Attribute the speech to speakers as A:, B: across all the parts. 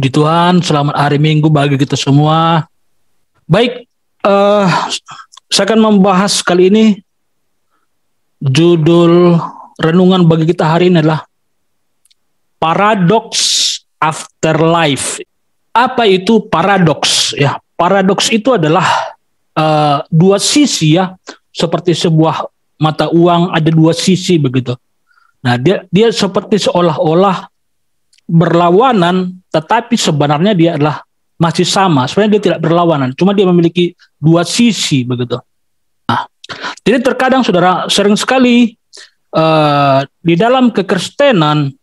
A: Puji Tuhan, selamat hari Minggu bagi kita semua. Baik, saya akan membahas kali ini judul renungan bagi kita hari ini adalah Paradox Afterlife. Apa itu paradoks? Ya, paradoks itu adalah dua sisi ya, seperti sebuah mata uang ada dua sisi begitu. Nah, dia seperti seolah-olah berlawanan, tetapi sebenarnya dia adalah masih sama. Sebenarnya dia tidak berlawanan, cuma dia memiliki dua sisi begitu. Nah, jadi terkadang saudara sering sekali di dalam kekristenan,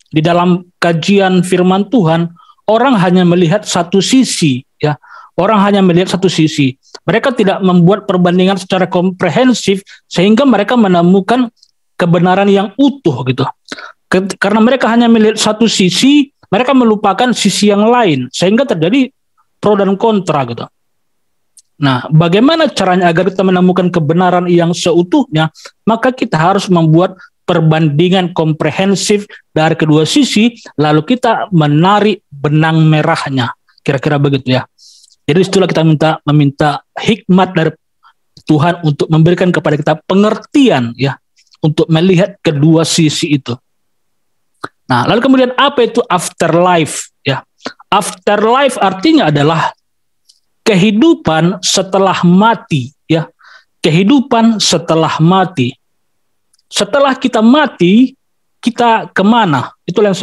A: di dalam kajian firman Tuhan, orang hanya melihat satu sisi, ya. Orang hanya melihat satu sisi. Mereka tidak membuat perbandingan secara komprehensif sehingga mereka menemukan kebenaran yang utuh gitu. Karena mereka hanya melihat satu sisi, mereka melupakan sisi yang lain, sehingga terjadi pro dan kontra gitu. Nah, bagaimana caranya agar kita menemukan kebenaran yang seutuhnya? Maka kita harus membuat perbandingan komprehensif dari kedua sisi, lalu kita menarik benang merahnya. Kira-kira begitu ya. Jadi itulah kita meminta hikmat dari Tuhan untuk memberikan kepada kita pengertian ya, untuk melihat kedua sisi itu. Nah, lalu kemudian apa itu afterlife? Ya, afterlife artinya adalah kehidupan setelah mati. Ya, kehidupan setelah mati. Setelah kita mati, kita kemana? Itulah yang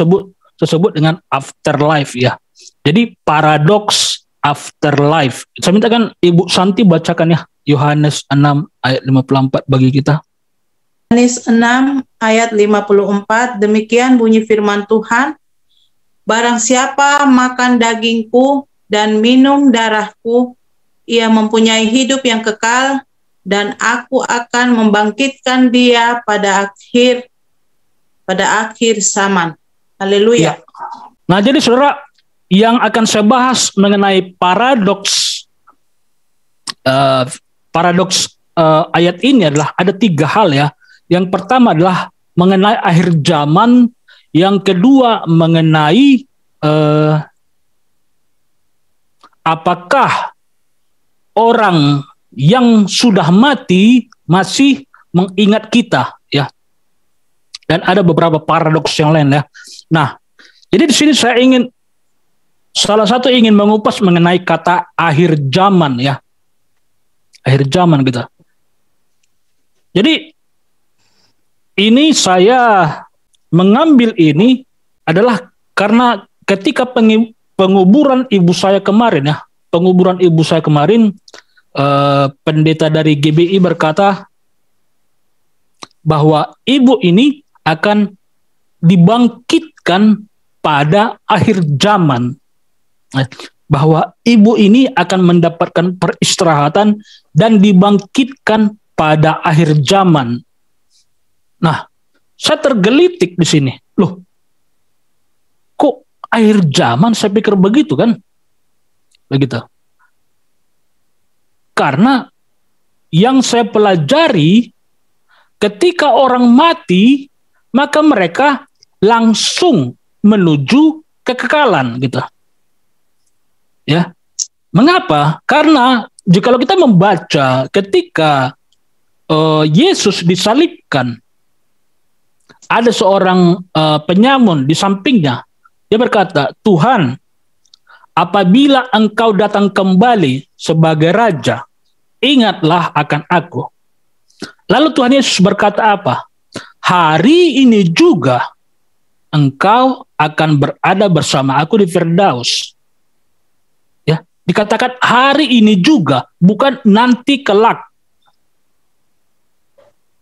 A: disebut dengan afterlife. Ya, jadi paradoks afterlife. Saya mintakan Ibu Santi bacakan ya Yohanes 6 ayat 54 bagi kita.
B: Yohanes 6 ayat 54, demikian bunyi firman Tuhan, barang siapa makan dagingku dan minum darahku, ia mempunyai hidup yang kekal, dan aku akan membangkitkan dia pada akhir zaman. Haleluya.
A: Ya. Nah, jadi saudara, yang akan saya bahas mengenai paradoks ayat ini adalah ada tiga hal ya. Yang pertama adalah mengenai akhir zaman, yang kedua mengenai apakah orang yang sudah mati masih mengingat kita ya. Dan ada beberapa paradoks yang lain ya. Nah, jadi di sini saya salah satu ingin mengupas mengenai kata akhir zaman ya. Akhir zaman gitu. Jadi ini saya mengambil ini adalah karena ketika penguburan ibu saya kemarin ya, pendeta dari GBI berkata bahwa ibu ini akan dibangkitkan pada akhir zaman, bahwa ibu ini akan mendapatkan peristirahatan dan dibangkitkan pada akhir zaman. Nah, saya tergelitik di sini. Loh, kok akhir zaman? Saya pikir begitu kan? Begitu. Karena yang saya pelajari, ketika orang mati, maka mereka langsung menuju kekekalan gitu. Ya. Mengapa? Karena jika kita membaca ketika Yesus disalibkan, ada seorang penyamun di sampingnya. Dia berkata, Tuhan, apabila engkau datang kembali sebagai raja, ingatlah akan aku. Lalu Tuhan Yesus berkata apa? Hari ini juga engkau akan berada bersama aku di Firdaus. Ya, dikatakan hari ini juga, bukan nanti kelak.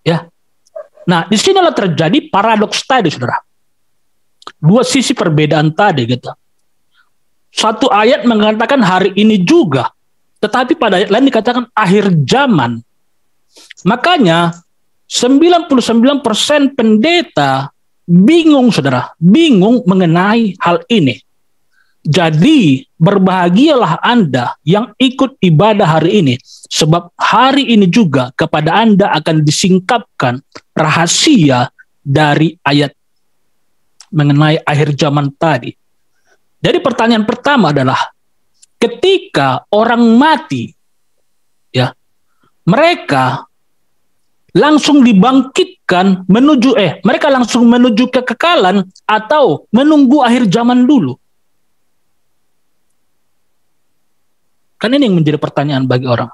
A: Ya. Nah, di sinilah terjadi paradoks tadi, saudara. Dua sisi perbedaan tadi gitu. Satu ayat mengatakan hari ini juga, tetapi pada ayat lain dikatakan akhir zaman. Makanya 99% pendeta bingung, saudara, bingung mengenai hal ini. Jadi berbahagialah Anda yang ikut ibadah hari ini, sebab hari ini juga kepada Anda akan disingkapkan rahasia dari ayat mengenai akhir zaman tadi. Jadi pertanyaan pertama adalah ketika orang mati, ya, mereka langsung dibangkitkan mereka langsung menuju kekekalan atau menunggu akhir zaman dulu? Kan ini yang menjadi pertanyaan bagi orang.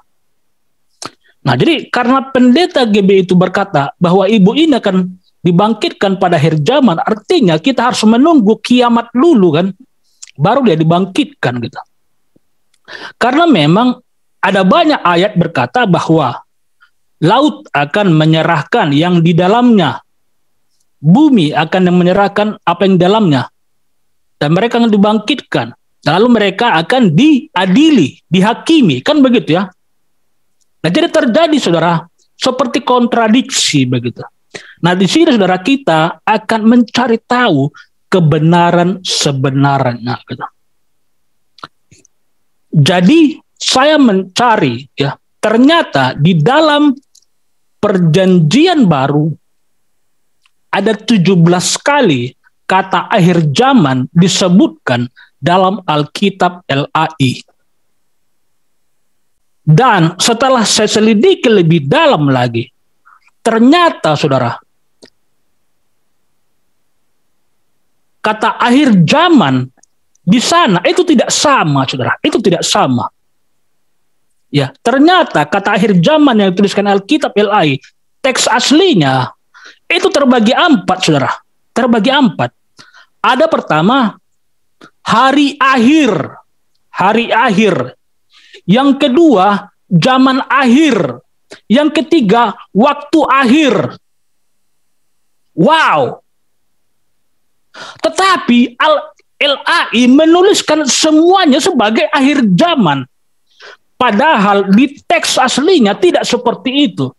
A: Nah, jadi karena pendeta GB itu berkata bahwa ibu ini akan dibangkitkan pada akhir zaman, artinya kita harus menunggu kiamat dulu kan, baru dia dibangkitkan gitu. Karena memang ada banyak ayat berkata bahwa laut akan menyerahkan yang di dalamnya, bumi akan menyerahkan apa yang di dalamnya, dan mereka akan dibangkitkan. Lalu mereka akan diadili, dihakimi, kan begitu ya. Nah, jadi terjadi, saudara, seperti kontradiksi begitu. Nah, di sini saudara kita akan mencari tahu kebenaran sebenarnya gitu. Jadi saya mencari, ya, ternyata di dalam perjanjian baru ada 17 kali kata akhir zaman disebutkan dalam Alkitab LAI. Dan setelah saya selidiki lebih dalam lagi, ternyata saudara, kata akhir zaman di sana itu tidak sama, saudara. Itu tidak sama. Ya, ternyata kata akhir zaman yang dituliskan Alkitab LAI, teks aslinya itu terbagi 4, saudara. Terbagi 4. Ada pertama, hari akhir. Hari akhir. Yang kedua, zaman akhir. Yang ketiga, waktu akhir. Wow. Tetapi LAI menuliskan semuanya sebagai akhir zaman. Padahal di teks aslinya tidak seperti itu.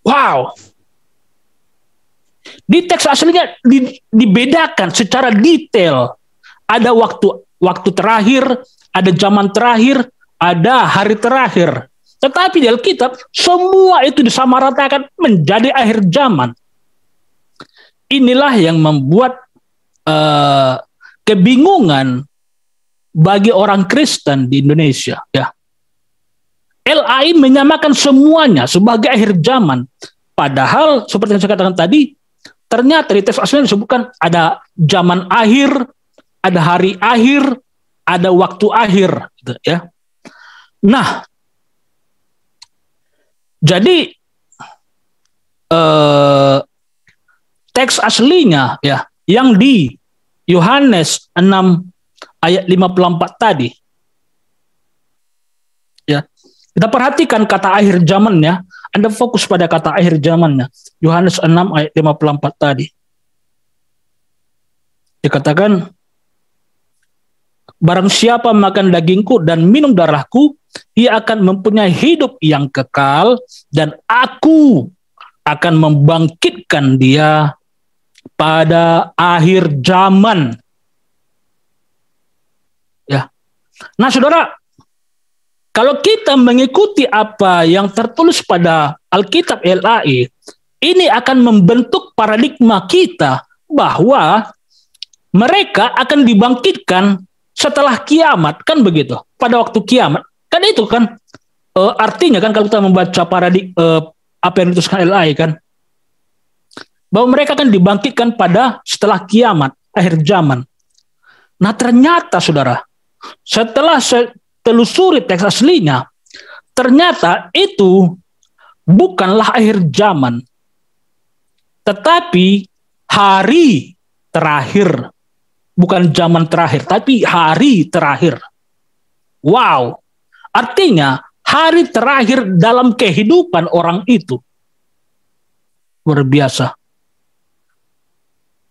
A: Wow. Di teks aslinya dibedakan secara detail. Ada waktu terakhir, ada zaman terakhir, ada hari terakhir. Tetapi di Alkitab semua itu disamaratakan menjadi akhir zaman. Inilah yang membuat kebingungan bagi orang Kristen di Indonesia. Ya, LAI menyamakan semuanya sebagai akhir zaman. Padahal seperti yang saya katakan tadi, ternyata di teks aslinya disebutkan ada zaman akhir, ada hari akhir, ada waktu akhir, gitu, ya. Nah, jadi teks aslinya, ya, yang di Yohanes 6 ayat 54 tadi, ya, kita perhatikan kata akhir zamannya. Anda fokus pada kata akhir zamannya. Yohanes 6 ayat 54 tadi. Dikatakan, barang siapa makan dagingku dan minum darahku, ia akan mempunyai hidup yang kekal, dan aku akan membangkitkan dia pada akhir zaman. Ya. Nah, saudara, kalau kita mengikuti apa yang tertulis pada Alkitab LAI, ini akan membentuk paradigma kita bahwa mereka akan dibangkitkan setelah kiamat, kan begitu? Pada waktu kiamat, kan itu kan artinya kan kalau kita membaca apa yang dituliskan LAI kan, bahwa mereka akan dibangkitkan pada setelah kiamat, akhir zaman. Nah, ternyata saudara, setelah saya telusuri teks aslinya, ternyata itu bukanlah akhir zaman, tetapi hari terakhir. Bukan zaman terakhir, tapi hari terakhir. Wow, artinya hari terakhir dalam kehidupan orang itu. Luar biasa.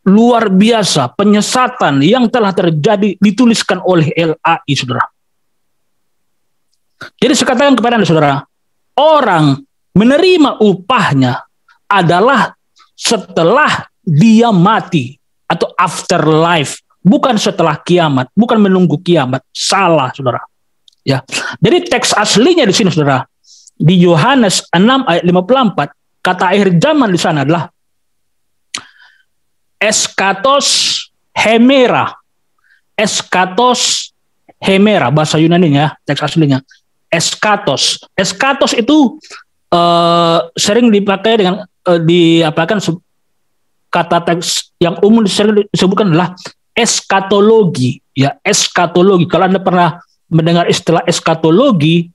A: Luar biasa penyesatan yang telah terjadi dituliskan oleh LAI, saudara. Jadi saya katakan kepada Anda, saudara, orang menerima upahnya adalah setelah dia mati atau afterlife, bukan setelah kiamat, bukan menunggu kiamat. Salah, saudara. Ya. Jadi teks aslinya di sini, saudara, di Yohanes 6 ayat 54, kata akhir zaman di sana adalah eskatos hemera, eskatos hemera, bahasa Yunaninya, teks aslinya. Eskatos itu sering dipakai dengan kata teks yang umum sering disebutkan adalah eskatologi, ya, eskatologi. Kalau Anda pernah mendengar istilah eskatologi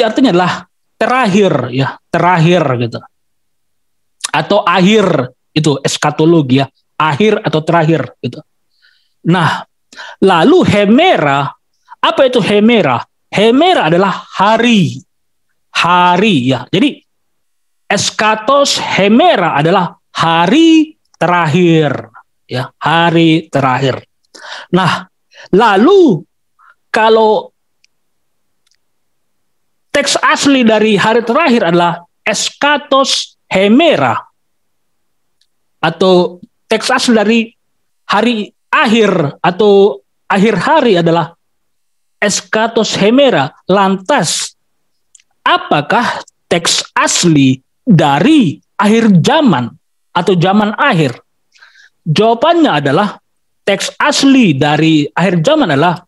A: artinya adalah terakhir, ya, terakhir gitu. Atau akhir, itu eskatologi, ya, akhir atau terakhir gitu. Nah, lalu hemera, apa itu hemera? Hemera adalah hari, ya. Jadi eskatos hemera adalah hari terakhir, ya, hari terakhir. Nah, lalu kalau teks asli dari hari terakhir adalah eskatos hemera, atau teks asli dari hari akhir atau akhir hari adalah eskatos hemera. Lantas, apakah teks asli dari akhir zaman atau zaman akhir? Jawabannya adalah teks asli dari akhir zaman adalah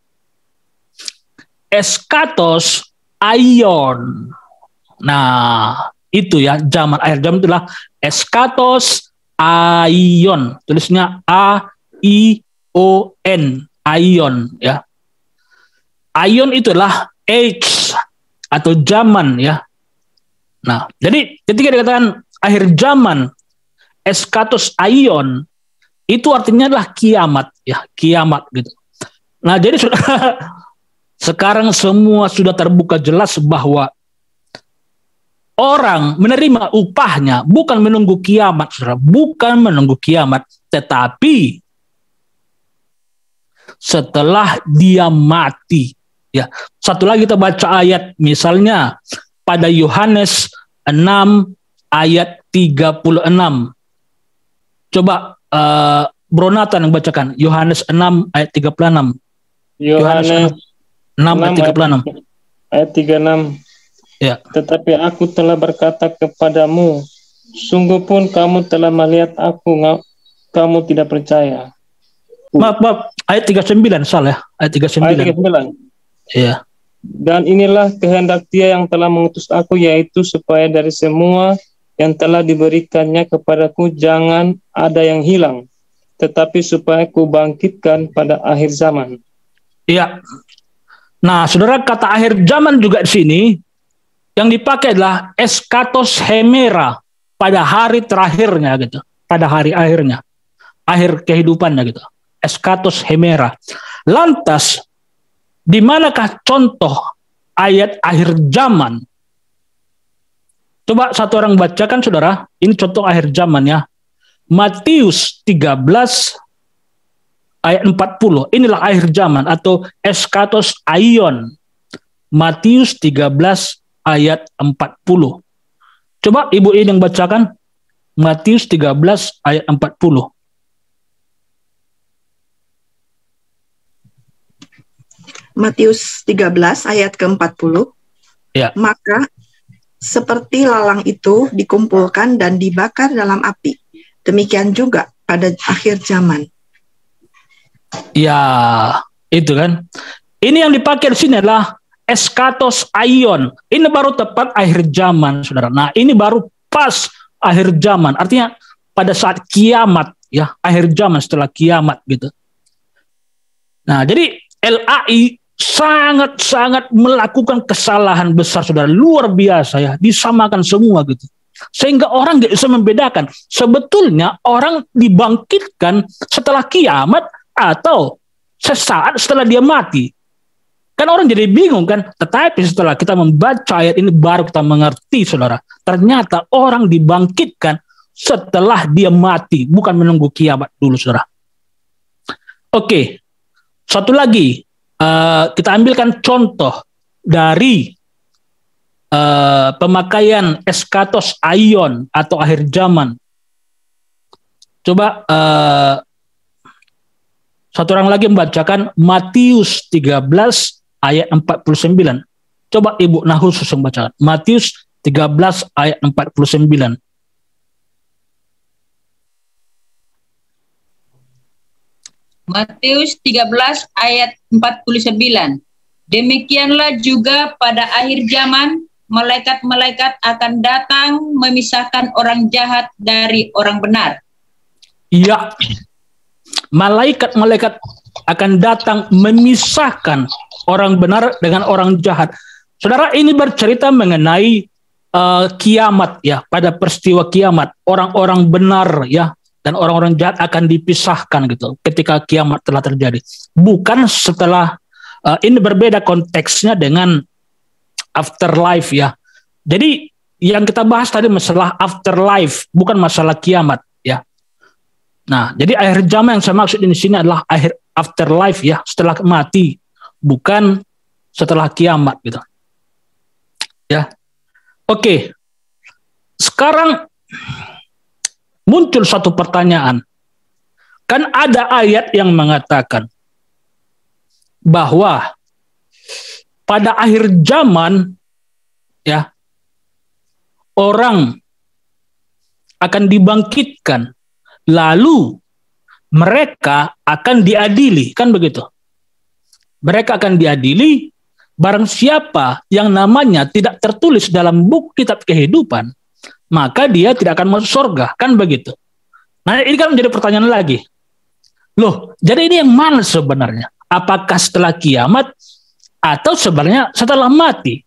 A: eskatos aion. Nah, itu ya, zaman akhir zaman itulah eskatos aion. Tulisnya A-I-O-N, aion, ya. Aion itu adalah age atau zaman, ya. Nah, jadi ketika dikatakan akhir zaman, eskatos aion, itu artinya adalah kiamat, ya, kiamat gitu. Nah, jadi sekarang semua sudah terbuka jelas bahwa orang menerima upahnya bukan menunggu kiamat, saudara, bukan menunggu kiamat, tetapi setelah dia mati. Ya, satu lagi kita baca ayat, misalnya pada Yohanes 6 ayat 36. Coba Bro Nathan yang bacakan Yohanes 6 ayat 36.
C: Yohanes
A: 6 ayat 36.
C: Ayat 36.
A: Ya.
C: Tetapi aku telah berkata kepadamu, sungguh pun kamu telah melihat aku, kamu tidak percaya.
A: Maaf, ayat 39, salah ya. Ayat 39.
C: Ayat 39.
A: Iya.
C: Dan inilah kehendak Dia yang telah mengutus aku, yaitu supaya dari semua yang telah diberikannya kepadaku jangan ada yang hilang, tetapi supaya ku bangkitkan pada akhir zaman.
A: Iya. Nah, saudara, kata akhir zaman juga di sini yang dipakai adalah eskatos hemera, pada hari terakhirnya gitu, pada hari akhirnya, akhir kehidupannya gitu. Eskatos hemera. Lantas, di manakah contoh ayat akhir zaman? Coba satu orang bacakan, saudara. Ini contoh akhir zaman, ya. Matius 13 ayat 40. Inilah akhir zaman atau eskatos aion. Matius 13 ayat 40. Coba Ibu ini yang bacakan. Matius 13 ayat 40.
D: Matius 13 ayat ke-40.
A: Ya.
D: Maka seperti lalang itu dikumpulkan dan dibakar dalam api, demikian juga pada akhir zaman.
A: Ya, itu kan. Ini yang dipakai di sini adalah eskatos aion. Ini baru tepat akhir zaman, saudara. Nah, ini baru pas akhir zaman. Artinya pada saat kiamat, ya, akhir zaman setelah kiamat gitu. Nah, jadi LAI sangat-sangat melakukan kesalahan besar, saudara, luar biasa, ya, disamakan semua gitu, sehingga orang nggak bisa membedakan sebetulnya orang dibangkitkan setelah kiamat atau sesaat setelah dia mati. Kan orang jadi bingung kan, tetapi setelah kita membaca ayat ini baru kita mengerti, saudara, ternyata orang dibangkitkan setelah dia mati, bukan menunggu kiamat dulu, saudara. Oke, satu lagi. Kita ambilkan contoh dari pemakaian eskatos aion atau akhir zaman. Coba satu orang lagi membacakan Matius 13 ayat 49. Coba Ibu Nahusus yang bacakan Matius 13 ayat 49.
E: Matius 13 ayat 49. Demikianlah juga pada akhir zaman, malaikat-malaikat akan datang memisahkan orang jahat dari orang benar.
A: Iya, malaikat-malaikat akan datang memisahkan orang benar dengan orang jahat. Saudara, ini bercerita mengenai kiamat ya, pada peristiwa kiamat, orang-orang benar ya dan orang-orang jahat akan dipisahkan gitu ketika kiamat telah terjadi. Bukan setelah ini berbeda konteksnya dengan afterlife ya. Jadi yang kita bahas tadi masalah afterlife, bukan masalah kiamat ya. Nah, jadi akhir zaman yang saya maksud di sini adalah akhir afterlife ya, setelah mati, bukan setelah kiamat gitu. Ya. Oke. Sekarang muncul satu pertanyaan. Kan ada ayat yang mengatakan bahwa pada akhir zaman ya, orang akan dibangkitkan, lalu mereka akan diadili, kan begitu? Mereka akan diadili, barang siapa yang namanya tidak tertulis dalam buku kitab kehidupan, maka dia tidak akan masuk surga, kan begitu? Nah, ini kan menjadi pertanyaan lagi. Loh, jadi ini yang mana sebenarnya? Apakah setelah kiamat atau sebenarnya setelah mati?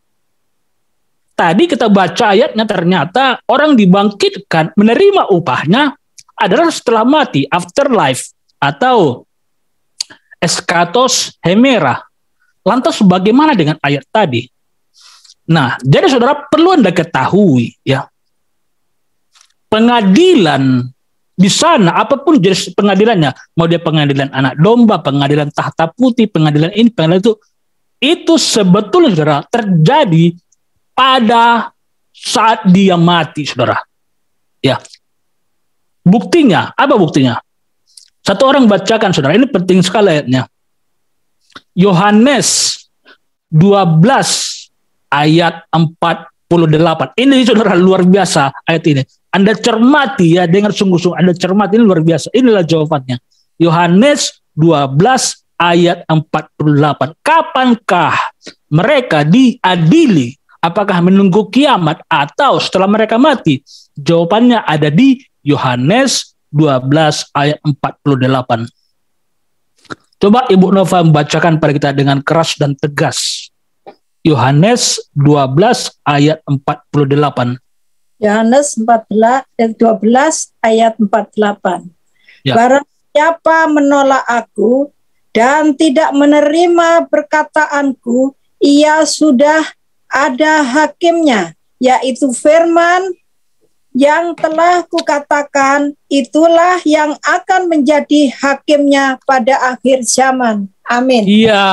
A: Tadi kita baca ayatnya, ternyata orang dibangkitkan menerima upahnya adalah setelah mati, afterlife atau eskatos hemera. Lantas bagaimana dengan ayat tadi? Nah, jadi saudara perlu Anda ketahui ya, pengadilan di sana, apapun jenis pengadilannya, mau dia pengadilan anak domba, pengadilan tahta putih, pengadilan ini, pengadilan itu sebetulnya saudara terjadi pada saat dia mati, saudara. Ya. Buktinya, apa buktinya? Satu orang bacakan, saudara, ini penting sekali ayatnya. Yohanes 12 ayat 48. Ini saudara luar biasa ayat ini. Anda cermati ya, dengan sungguh-sungguh Anda cermati, ini luar biasa. Inilah jawabannya. Yohanes 12 ayat 48. Kapankah mereka diadili? Apakah menunggu kiamat atau setelah mereka mati? Jawabannya ada di Yohanes 12 ayat 48. Coba Ibu Nova membacakan pada kita dengan keras dan tegas. Yohanes 12 ayat 48.
F: Yohanes 12 ayat 48. Ya. Barang siapa menolak aku dan tidak menerima perkataanku, ia sudah ada hakimnya, yaitu firman yang telah kukatakan, itulah yang akan menjadi hakimnya pada akhir zaman. Amin.
A: Iya,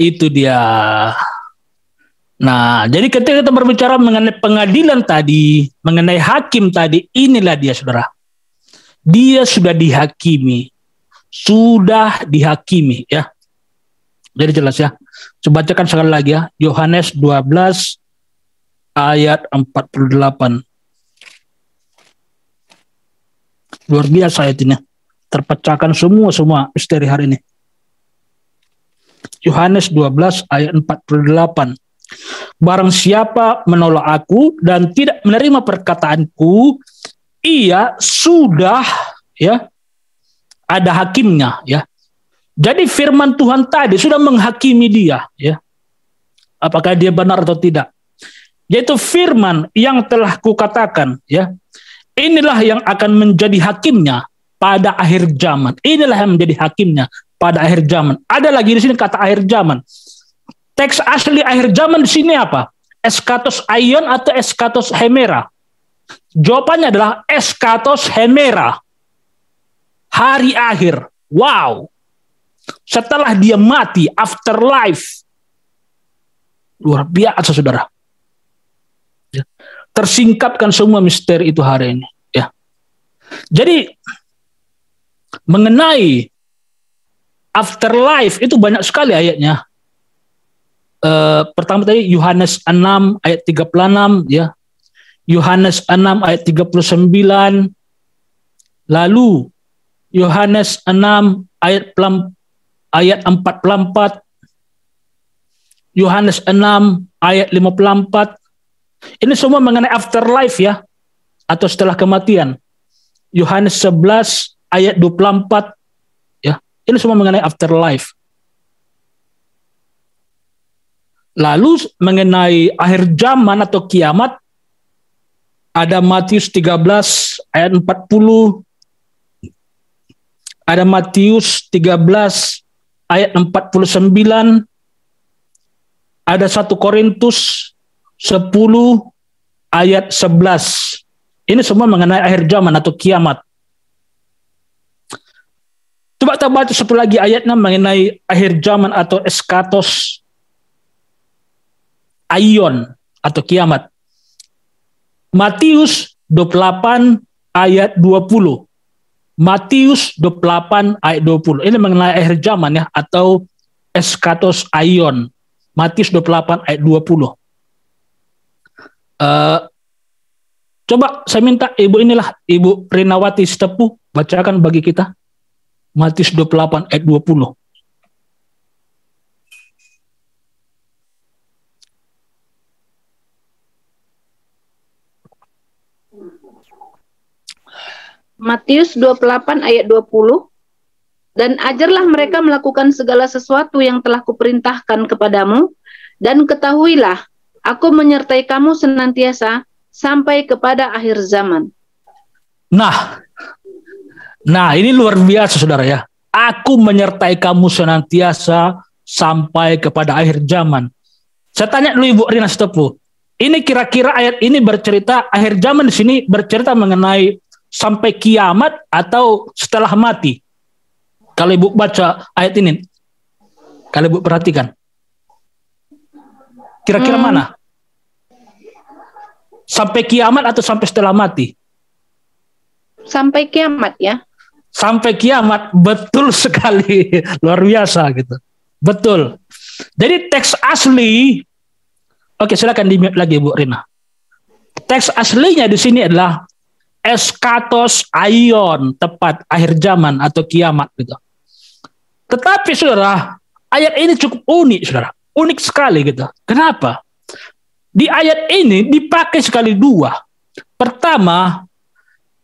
A: itu dia. Nah, jadi ketika kita berbicara mengenai pengadilan tadi, mengenai hakim tadi, inilah dia saudara. Dia sudah dihakimi. Sudah dihakimi ya. Jadi jelas ya. Coba bacakan sekali lagi ya. Yohanes 12 ayat 48. Luar biasa ayat ini. Terpecahkan semua misteri hari ini. Yohanes 12 ayat 48. Barang siapa menolak aku dan tidak menerima perkataanku, ia sudah ya ada hakimnya ya. Jadi firman Tuhan tadi sudah menghakimi dia ya. Apakah dia benar atau tidak? Yaitu firman yang telah kukatakan ya. Inilah yang akan menjadi hakimnya pada akhir zaman. Inilah yang menjadi hakimnya pada akhir zaman. Ada lagi di sini kata akhir zaman. Teks asli akhir zaman di sini apa? Eskatos aion atau eskatos hemera? Jawabannya adalah eskatos hemera. Hari akhir. Wow. Setelah dia mati, afterlife. Luar biasa saudara. Ya. Tersingkapkan semua misteri itu hari ini. Ya. Jadi mengenai afterlife itu banyak sekali ayatnya. Pertama tadi Yohanes 6 ayat 36 ya. Yohanes 6 ayat 39. Lalu Yohanes 6 ayat 44, Yohanes 6 ayat 54. Ini semua mengenai afterlife ya, atau setelah kematian. Yohanes 11 ayat 24 ya. Ini semua mengenai afterlife. Lalu mengenai akhir zaman atau kiamat, ada Matius 13 ayat 40, ada Matius 13 ayat 49, ada 1 Korintus 10 ayat 11. Ini semua mengenai akhir zaman atau kiamat. Coba kita baca satu lagi ayatnya mengenai akhir zaman atau eskatos aion atau kiamat. Matius 28 ayat 20. Matius 28 ayat 20. Ini mengenai akhir zaman ya, atau eskatos aion. Matius 28 ayat 20. Coba saya minta Ibu Rinawati Sitepu bacakan bagi kita Matius 28 ayat 20.
G: Matius 28 ayat 20. Dan ajarlah mereka melakukan segala sesuatu yang telah kuperintahkan kepadamu, dan ketahuilah, aku menyertai kamu senantiasa sampai kepada akhir zaman.
A: Nah ini luar biasa saudara ya. Aku menyertai kamu senantiasa sampai kepada akhir zaman. Saya tanya dulu Ibu Rina Sitepu, ini kira-kira ayat ini bercerita akhir zaman di sini bercerita mengenai sampai kiamat atau setelah mati? Kalau Ibu baca ayat ini, kalau Ibu perhatikan, kira-kira mana? Sampai kiamat atau sampai setelah mati?
G: Sampai kiamat ya.
A: Sampai kiamat, betul sekali. Luar biasa gitu. Betul. Jadi teks asli, oke silakan di-mute lagi Bu Rina. Teks aslinya di sini adalah eskatos aion, tepat akhir zaman atau kiamat gitu. Tetapi saudara, ayat ini cukup unik saudara. Unik sekali gitu. Kenapa? Di ayat ini dipakai sekali dua. Pertama,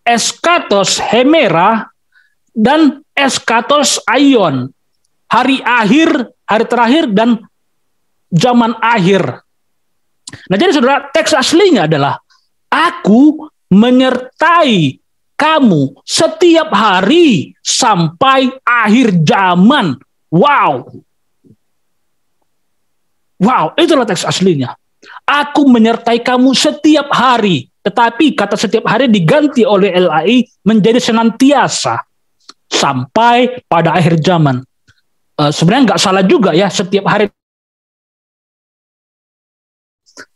A: eskatos hemera dan eskatos aion. Hari akhir, hari terakhir dan zaman akhir. Nah jadi saudara, teks aslinya adalah aku menyertai kamu setiap hari sampai akhir zaman. Wow, itulah teks aslinya. Aku menyertai kamu setiap hari. Tetapi kata setiap hari diganti oleh LAI menjadi senantiasa sampai pada akhir zaman. Sebenarnya nggak salah juga ya setiap hari.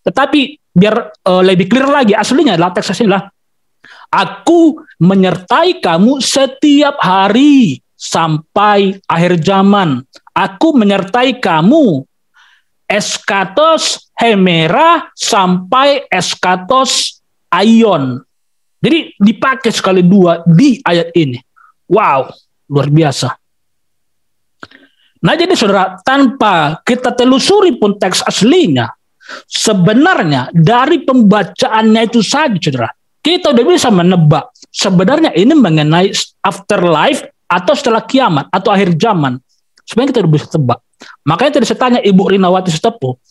A: Tetapi biar lebih clear lagi, aslinya adalah teks aslinya aku menyertai kamu setiap hari sampai akhir zaman. Aku menyertai kamu eskatos hemera sampai eskatos aion. Jadi dipakai sekali dua di ayat ini. Wow, luar biasa. Nah jadi saudara, tanpa kita telusuri pun teks aslinya, sebenarnya dari pembacaannya itu saja saudara, kita udah bisa menebak sebenarnya ini mengenai afterlife atau setelah kiamat atau akhir zaman. Sebenarnya kita udah bisa tebak. Makanya tadi saya tanya Ibu Rinawati Sitepu,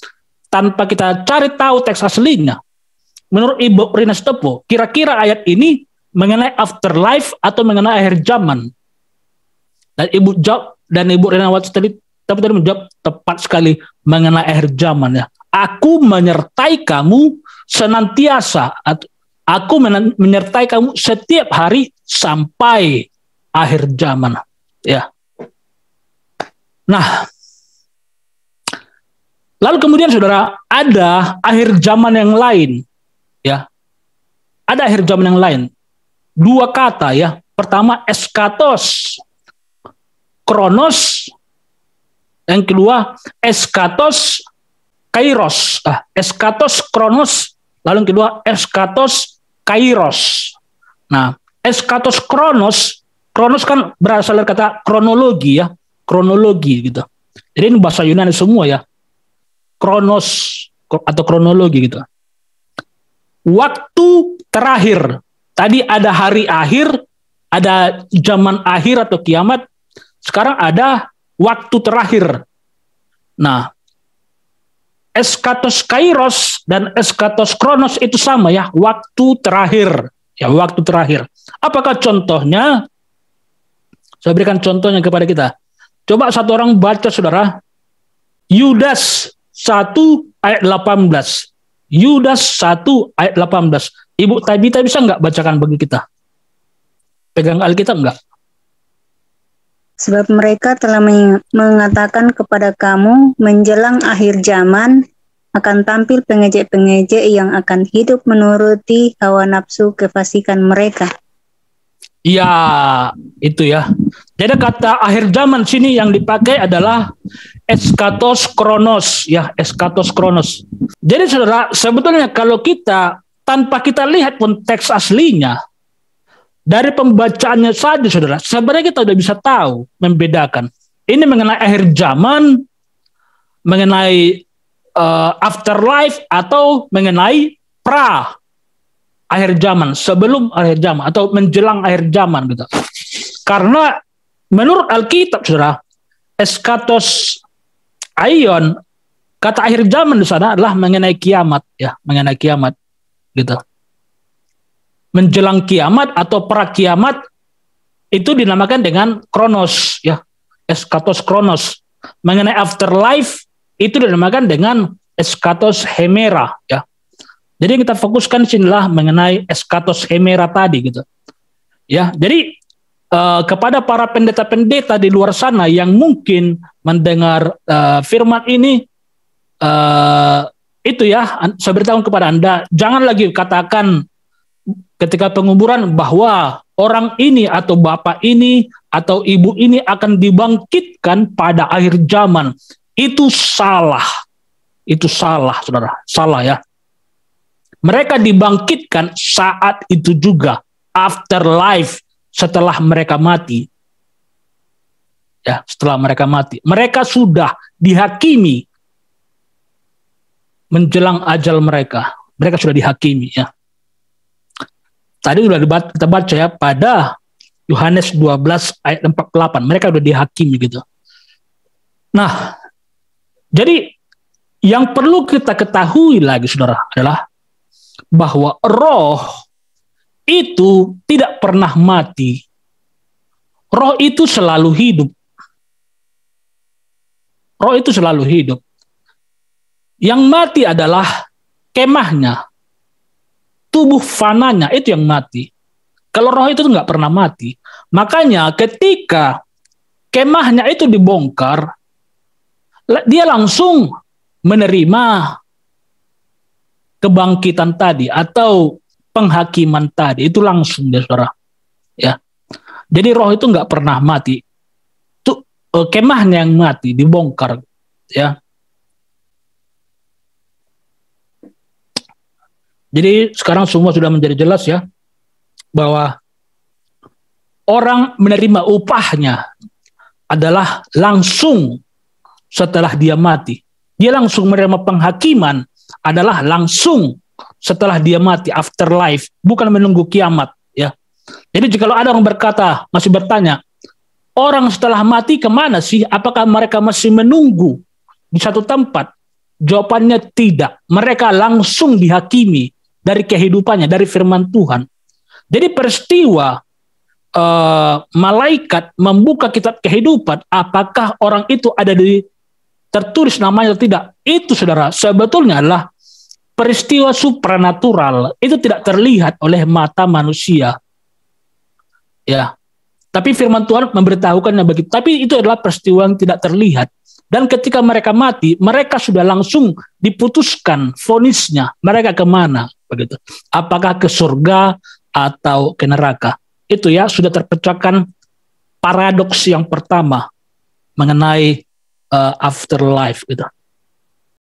A: tanpa kita cari tahu teks aslinya, menurut Ibu Rina Sitepu, kira-kira ayat ini mengenai afterlife atau mengenai akhir zaman? Dan Ibu jawab, dan Ibu Rinawati tadi menjawab tepat sekali mengenai akhir zaman ya. Aku menyertai kamu senantiasa, aku menyertai kamu setiap hari sampai akhir zaman. Ya. Nah, lalu kemudian saudara, ada akhir zaman yang lain. Ya, ada akhir zaman yang lain. Dua kata ya. Pertama eskatos, kronos. Yang kedua eskatos, kairos. Eskatos, kronos. Lalu yang kedua eskatos, kairos. Nah, eskatos kronos Kronos kan berasal dari kata kronologi ya, kronologi gitu. Jadi ini bahasa Yunani semua ya, kronos atau kronologi gitu. Waktu terakhir, tadi ada hari akhir, ada zaman akhir atau kiamat, sekarang ada waktu terakhir. Nah, eskatos kairos dan eskatos kronos itu sama ya, waktu terakhir. Ya, waktu terakhir. Apakah contohnya? Saya berikan contohnya kepada kita. Coba satu orang baca, saudara. Yudas 1 ayat 18. Yudas 1 ayat 18. Ibu Tabita bisa nggak bacakan bagi kita? Pegang Alkitab nggak?
H: Sebab mereka telah mengatakan kepada kamu, menjelang akhir zaman akan tampil pengejek-pengejek yang akan hidup menuruti hawa nafsu kefasikan mereka.
A: Ya, itu ya. Jadi kata akhir zaman sini yang dipakai adalah eskatos kronos, ya, eskatos kronos. Jadi saudara, sebetulnya kalau kita tanpa kita lihat konteks aslinya, dari pembacaannya saja saudara, sebenarnya kita sudah bisa tahu, membedakan. Ini mengenai akhir zaman, mengenai afterlife, atau mengenai pra akhir zaman, sebelum akhir zaman, atau menjelang akhir zaman gitu. Karena menurut Alkitab, saudara, eskatos aion, kata akhir zaman di sana adalah mengenai kiamat, ya, mengenai kiamat, gitu. Menjelang kiamat atau pra kiamat itu dinamakan dengan kronos, ya, eskatos kronos. Mengenai afterlife itu dinamakan dengan eskatos hemera, ya. Jadi kita fokuskan sinilah mengenai eskatos hemera tadi gitu. Ya, jadi kepada para pendeta-pendeta di luar sana yang mungkin mendengar firman ini, itu ya, saya beritahu kepada Anda, jangan lagi katakan ketika penguburan bahwa orang ini atau bapak ini atau ibu ini akan dibangkitkan pada akhir zaman. Itu salah. Itu salah, saudara. Salah ya. Mereka dibangkitkan saat itu juga, afterlife, setelah mereka mati. Ya, setelah mereka mati. Mereka sudah dihakimi menjelang ajal mereka. Mereka sudah dihakimi ya. Tadi sudah kita baca ya, pada Yohanes 12 ayat 48. Mereka sudah dihakimi gitu. Nah, jadi yang perlu kita ketahui lagi saudara adalah bahwa roh itu tidak pernah mati. Roh itu selalu hidup. Roh itu selalu hidup. Yang mati adalah kemahnya, tubuh fananya, itu yang mati. Kalau roh itu nggak pernah mati. Makanya ketika kemahnya itu dibongkar, dia langsung menerima kebangkitan tadi atau penghakiman tadi, itu langsung ya saudara. Ya. Jadi roh itu nggak pernah mati. Itu kemahnya yang mati, dibongkar ya. Jadi sekarang semua sudah menjadi jelas ya bahwa orang menerima upahnya adalah langsung setelah dia mati. Dia langsung menerima penghakiman adalah langsung setelah dia mati, afterlife, bukan menunggu kiamat ya. Jadi jika ada orang berkata, masih bertanya, orang setelah mati kemana sih? Apakah mereka masih menunggu di satu tempat? Jawabannya tidak. Mereka langsung dihakimi dari kehidupannya, dari firman Tuhan. Jadi peristiwa malaikat membuka kitab kehidupan, apakah orang itu ada di tertulis namanya atau tidak, itu saudara sebetulnya adalah peristiwa supranatural. Itu tidak terlihat oleh mata manusia ya, tapi firman Tuhan memberitahukannya begitu. Tapi itu adalah peristiwa yang tidak terlihat, dan ketika mereka mati, mereka sudah langsung diputuskan vonisnya, mereka kemana begitu, apakah ke surga atau ke neraka. Itu ya, sudah terpecahkan paradoks yang pertama mengenai afterlife gitu.